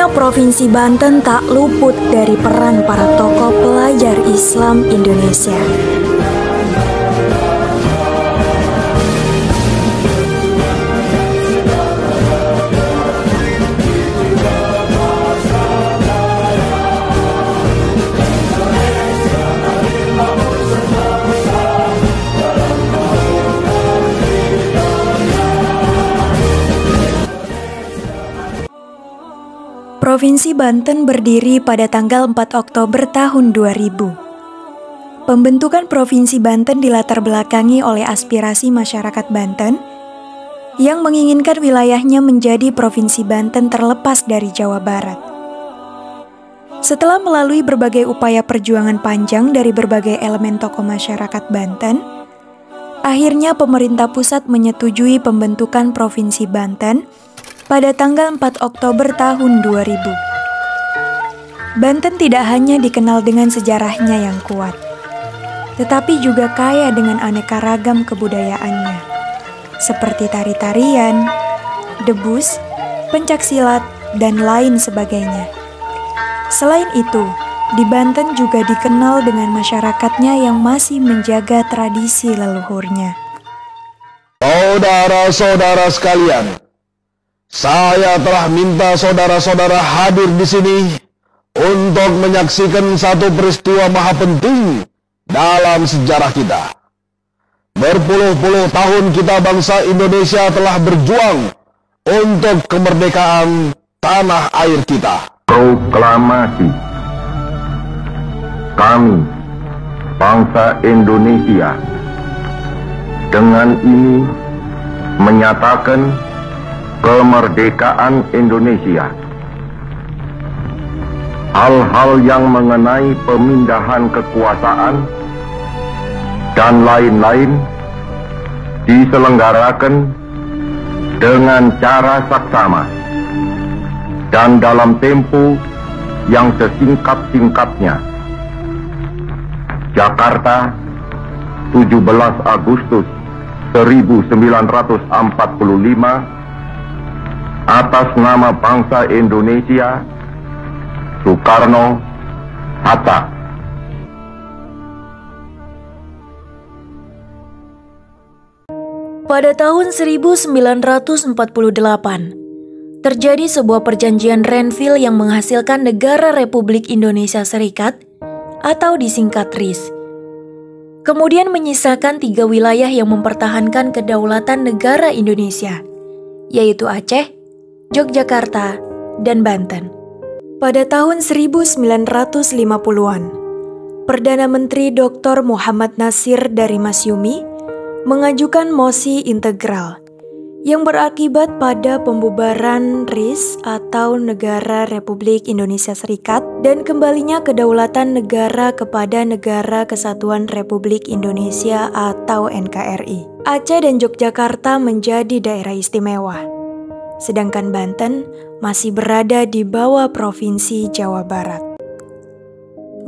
Sejarahnya Provinsi Banten tak luput dari peran para tokoh pelajar Islam Indonesia. Provinsi Banten berdiri pada tanggal 4 Oktober tahun 2000. Pembentukan Provinsi Banten dilatar belakangi oleh aspirasi masyarakat Banten yang menginginkan wilayahnya menjadi Provinsi Banten terlepas dari Jawa Barat. Setelah melalui berbagai upaya perjuangan panjang dari berbagai elemen tokoh masyarakat Banten, akhirnya pemerintah pusat menyetujui pembentukan Provinsi Banten pada tanggal 4 Oktober tahun 2000. Banten tidak hanya dikenal dengan sejarahnya yang kuat, tetapi juga kaya dengan aneka ragam kebudayaannya, seperti tari-tarian, debus, pencaksilat, dan lain sebagainya. Selain itu, di Banten juga dikenal dengan masyarakatnya yang masih menjaga tradisi leluhurnya. Saudara-saudara sekalian, saya telah minta saudara-saudara hadir di sini untuk menyaksikan satu peristiwa maha penting dalam sejarah kita. Berpuluh-puluh tahun kita bangsa Indonesia telah berjuang untuk kemerdekaan tanah air kita. Proklamasi. Kami, bangsa Indonesia, dengan ini menyatakan kemerdekaan Indonesia. Hal-hal yang mengenai pemindahan kekuasaan dan lain-lain diselenggarakan dengan cara saksama dan dalam tempo yang sesingkat-singkatnya. Jakarta, 17 Agustus 1945, atas nama bangsa Indonesia, Soekarno Hatta. Pada tahun 1948, terjadi sebuah perjanjian Renville yang menghasilkan Negara Republik Indonesia Serikat atau disingkat RIS. Kemudian menyisakan 3 wilayah yang mempertahankan kedaulatan negara Indonesia, yaitu Aceh, Yogyakarta, dan Banten. Pada tahun 1950-an, Perdana Menteri Dr. Muhammad Nasir dari Masyumi mengajukan mosi integral yang berakibat pada pembubaran RIS atau Negara Republik Indonesia Serikat dan kembalinya kedaulatan negara kepada Negara Kesatuan Republik Indonesia atau NKRI. Aceh dan Yogyakarta menjadi daerah istimewa, sedangkan Banten masih berada di bawah Provinsi Jawa Barat.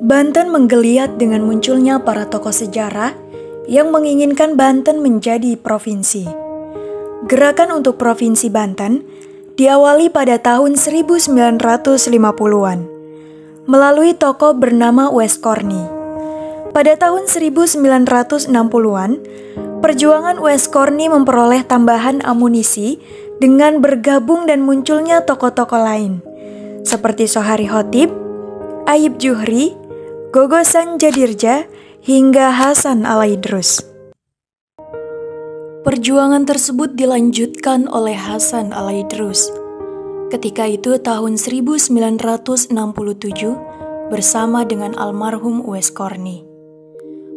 Banten menggeliat dengan munculnya para tokoh sejarah yang menginginkan Banten menjadi provinsi. Gerakan untuk Provinsi Banten diawali pada tahun 1950-an melalui tokoh bernama West Corny. Pada tahun 1960-an, perjuangan West Corny memperoleh tambahan amunisi dengan bergabung dan munculnya tokoh-tokoh lain, seperti Sohari Hotib, Ayib Juhri, Gogosan Jadirja, hingga Hasan Alaidrus. Perjuangan tersebut dilanjutkan oleh Hasan Alaidrus. Ketika itu tahun 1967 bersama dengan almarhum West Corny.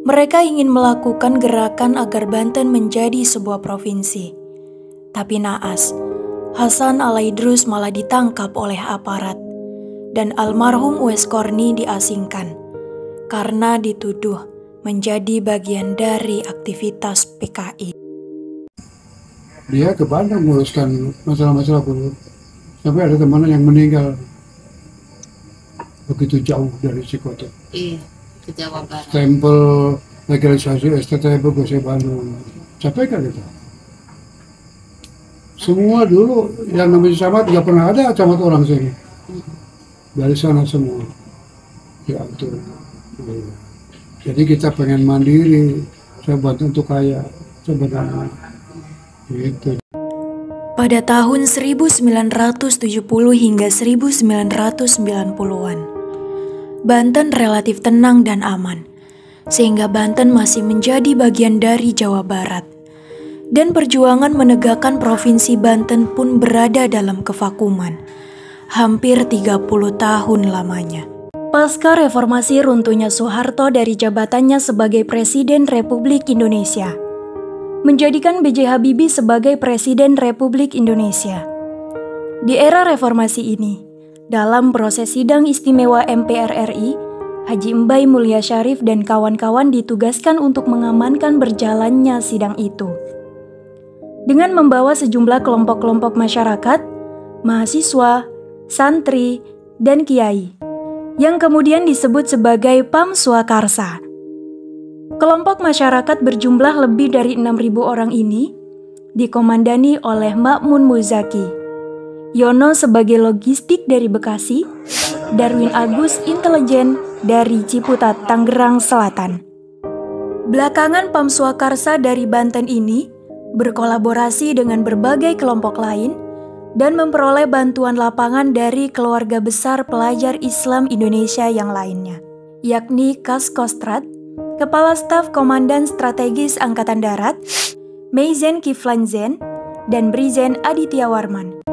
Mereka ingin melakukan gerakan agar Banten menjadi sebuah provinsi. Tapi naas, Hasan Alaidrus malah ditangkap oleh aparat dan almarhum West Corny diasingkan karena dituduh menjadi bagian dari aktivitas PKI. Dia ke Bandung menguruskan masalah-masalah buruh. Sampai ada teman yang meninggal begitu jauh dari Cikoto. Iya, ke Jawa Barat. Stempel legalisasi STT Bogor Bandung. Sampaikan itu. Semua dulu yang namanya camat nggak pernah ada camat orang sini. dari sana semua. Ya itu. Jadi kita pengen mandiri, saya bantu untuk kaya sebenarnya. Gitu. Pada tahun 1970 hingga 1990-an, Banten relatif tenang dan aman, sehingga Banten masih menjadi bagian dari Jawa Barat. Dan perjuangan menegakkan Provinsi Banten pun berada dalam kevakuman, hampir 30 tahun lamanya. Pasca reformasi runtuhnya Soeharto dari jabatannya sebagai Presiden Republik Indonesia, menjadikan B.J. Habibie sebagai Presiden Republik Indonesia. Di era reformasi ini, dalam proses sidang istimewa MPR RI, Haji Embai Mulia Syarif dan kawan-kawan ditugaskan untuk mengamankan berjalannya sidang itu. Dengan membawa sejumlah kelompok-kelompok masyarakat, mahasiswa, santri, dan kiai, yang kemudian disebut sebagai Pam Swakarsa. Kelompok masyarakat berjumlah lebih dari 6.000 orang ini dikomandani oleh Ma'mun Muzaki, Yono sebagai logistik dari Bekasi, Darwin Agus intelijen dari Ciputat, Tangerang Selatan. Belakangan Pam Swakarsa dari Banten ini berkolaborasi dengan berbagai kelompok lain dan memperoleh bantuan lapangan dari keluarga besar pelajar Islam Indonesia yang lainnya, yakni Kas Kostrad, Kepala Staf Komandan Strategis Angkatan Darat, Meizen Kiflanzen, dan Brizen Aditya Warman.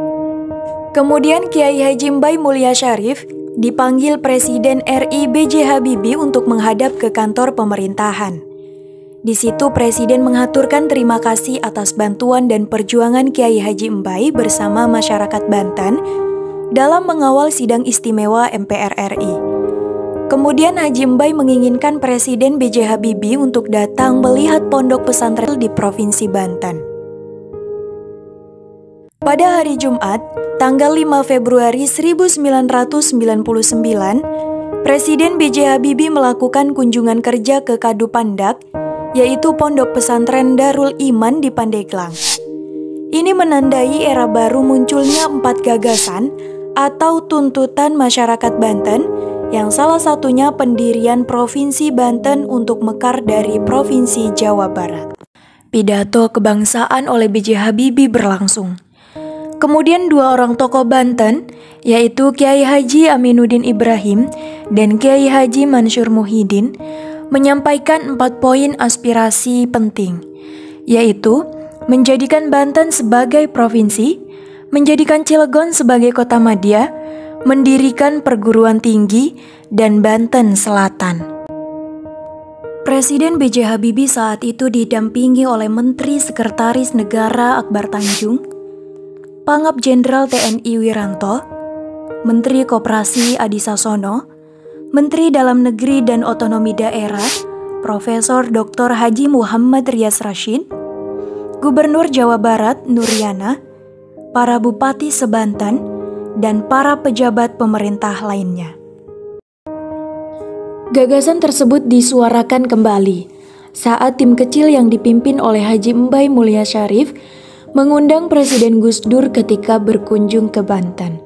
Kemudian Kiai Haji Embai Mulia Syarif dipanggil Presiden RI B.J. Habibie untuk menghadap ke kantor pemerintahan. Di situ Presiden mengaturkan terima kasih atas bantuan dan perjuangan Kiai Haji Embai bersama masyarakat Banten dalam mengawal sidang istimewa MPR RI. Kemudian Haji Embai menginginkan Presiden B.J. Habibie untuk datang melihat pondok pesantren di Provinsi Banten. Pada hari Jumat, tanggal 5 Februari 1999, Presiden B.J. Habibie melakukan kunjungan kerja ke Kadupandak, yaitu Pondok Pesantren Darul Iman di Pandeglang. Ini menandai era baru munculnya 4 gagasan atau tuntutan masyarakat Banten, yang salah satunya pendirian Provinsi Banten untuk mekar dari Provinsi Jawa Barat. Pidato kebangsaan oleh B.J. Habibie berlangsung. Kemudian 2 orang tokoh Banten, yaitu Kiai Haji Aminuddin Ibrahim dan Kiai Haji Mansur Muhyiddin, menyampaikan 4 poin aspirasi penting, yaitu menjadikan Banten sebagai provinsi, menjadikan Cilegon sebagai kota madya, mendirikan perguruan tinggi, dan Banten Selatan. Presiden B.J. Habibie saat itu didampingi oleh Menteri Sekretaris Negara Akbar Tanjung, Pangap Jenderal TNI Wiranto, Menteri Koperasi Adi Sasono, Menteri Dalam Negeri dan Otonomi Daerah Profesor Dr. Haji Muhammad Rias Rashid, Gubernur Jawa Barat Nuriana, para bupati sebanten, dan para pejabat pemerintah lainnya. Gagasan tersebut disuarakan kembali saat tim kecil yang dipimpin oleh Haji Embai Mulia Syarif mengundang Presiden Gus Dur ketika berkunjung ke Banten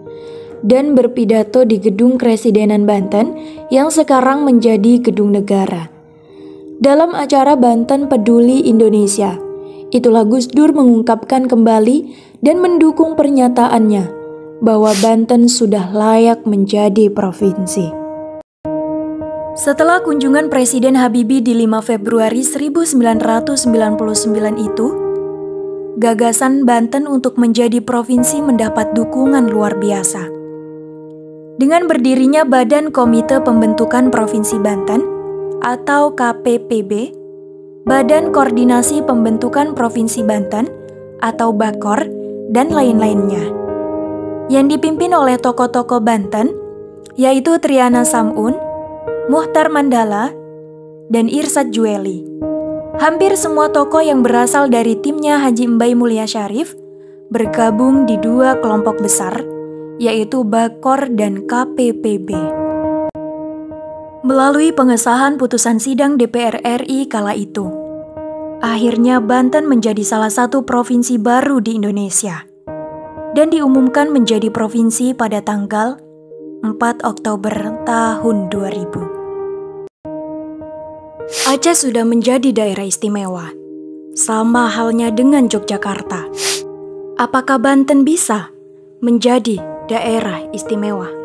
dan berpidato di Gedung Kresidenan Banten yang sekarang menjadi Gedung Negara. Dalam acara Banten Peduli Indonesia, itulah Gus Dur mengungkapkan kembali dan mendukung pernyataannya bahwa Banten sudah layak menjadi provinsi. Setelah kunjungan Presiden Habibie di 5 Februari 1999 itu, gagasan Banten untuk menjadi provinsi mendapat dukungan luar biasa. Dengan berdirinya Badan Komite Pembentukan Provinsi Banten atau KPPB, Badan Koordinasi Pembentukan Provinsi Banten atau BAKOR, dan lain-lainnya, yang dipimpin oleh tokoh-tokoh Banten, yaitu Triana Sam'un, Muhtar Mandala, dan Irsad Jueli. Hampir semua tokoh yang berasal dari timnya Haji Embai Mulia Syarif bergabung di 2 kelompok besar, yaitu BAKOR dan KPPB. Melalui pengesahan putusan sidang DPR RI kala itu, akhirnya Banten menjadi salah satu provinsi baru di Indonesia dan diumumkan menjadi provinsi pada tanggal 4 Oktober tahun 2000. Aceh sudah menjadi daerah istimewa, sama halnya dengan Yogyakarta. Apakah Banten bisa menjadi daerah istimewa?